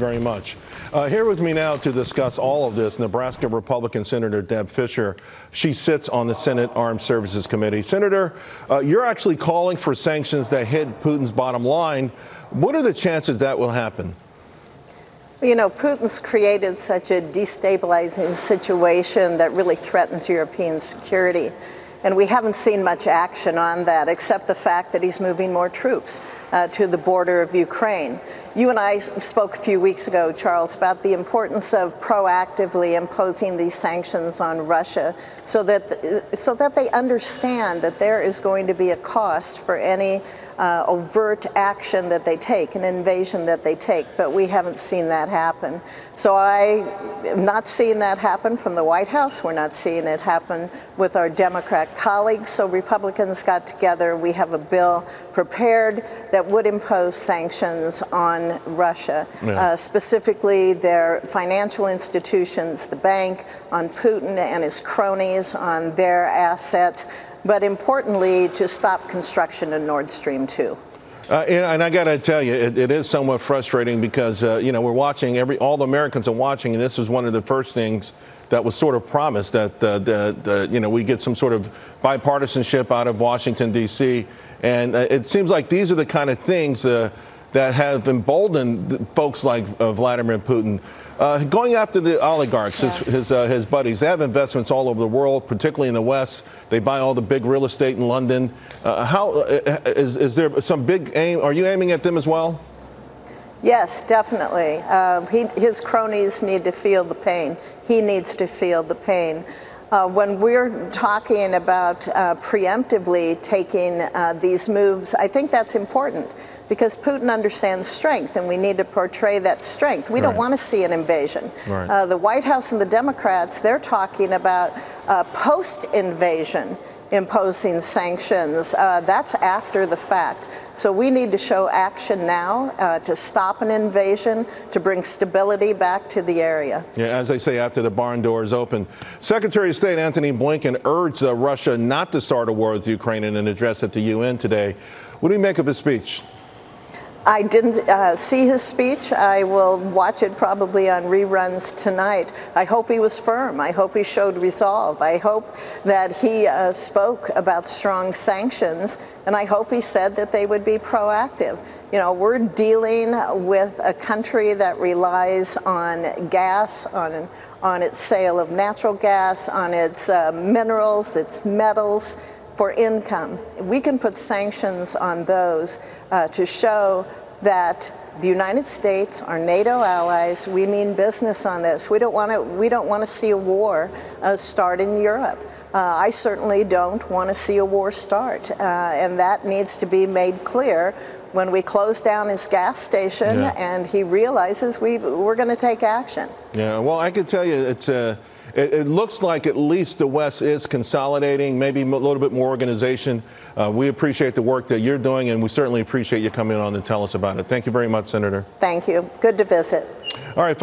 Very much. Here with me now to discuss all of this, Nebraska Republican Senator Deb Fischer. She sits on the Senate Armed Services Committee. Senator, you're actually calling for sanctions that hit Putin's bottom line. What are the chances that will happen? You know, Putin's created such a destabilizing situation that really threatens European security. And we haven't seen much action on that, except the fact that he's moving more troops to the border of Ukraine. You and I spoke a few weeks ago, Charles, about the importance of proactively imposing these sanctions on Russia so that they understand that there is going to be a cost for any overt action that they take, an invasion that they take, but we haven't seen that happen. So I am not seeing that happen from the White House. We're not seeing it happen with our Democrat colleagues. So Republicans got together. We have a bill prepared that would impose sanctions on Russia, specifically their financial institutions, the bank, on Putin and his cronies, on their assets, but importantly, to stop construction in Nord Stream 2. And I got to tell you, it is somewhat frustrating because, you know, we're watching, all the Americans are watching, and this was one of the first things that was sort of promised, that, you know, we get some sort of bipartisanship out of Washington, D.C. And it seems like these are the kind of things that have emboldened folks like Vladimir Putin. Going after the oligarchs, his buddies, they have investments all over the world, particularly in the West. They buy all the big real estate in London. Is there some big aim? Are you aiming at them as well? Yes, definitely. His cronies need to feel the pain. He needs to feel the pain. When we're talking about preemptively taking these moves, I think that's important because Putin understands strength, and we need to portray that strength. We don't want to see an invasion. The White House and the Democrats, they're talking about post-invasion imposing sanctions. That's after the fact. So we need to show action now to stop an invasion, to bring stability back to the area. Yeah, as they say, after the barn doors open. Secretary of State Antony Blinken urged Russia not to start a war with Ukraine in an address at the UN today. What do you make of his speech? I didn't see his speech. I will watch it probably on reruns tonight. I hope he was firm. I hope he showed resolve. I hope that he spoke about strong sanctions, and I hope he said that they would be proactive. You know, we're dealing with a country that relies on gas, on its sale of natural gas, on its minerals, its metals, for income. We can put sanctions on those to show that the United States, our NATO allies, we mean business on this. We don't want to see a war start in Europe. I certainly don't want to see a war start, and that needs to be made clear when we close down his gas station and he realizes we're going to take action. Yeah, well, I can tell you it looks like at least the West is consolidating, maybe a little bit more organization. We appreciate the work that you're doing, and we certainly appreciate you coming on to tell us about it. Thank you very much, Senator. Thank you. Good to visit. All right.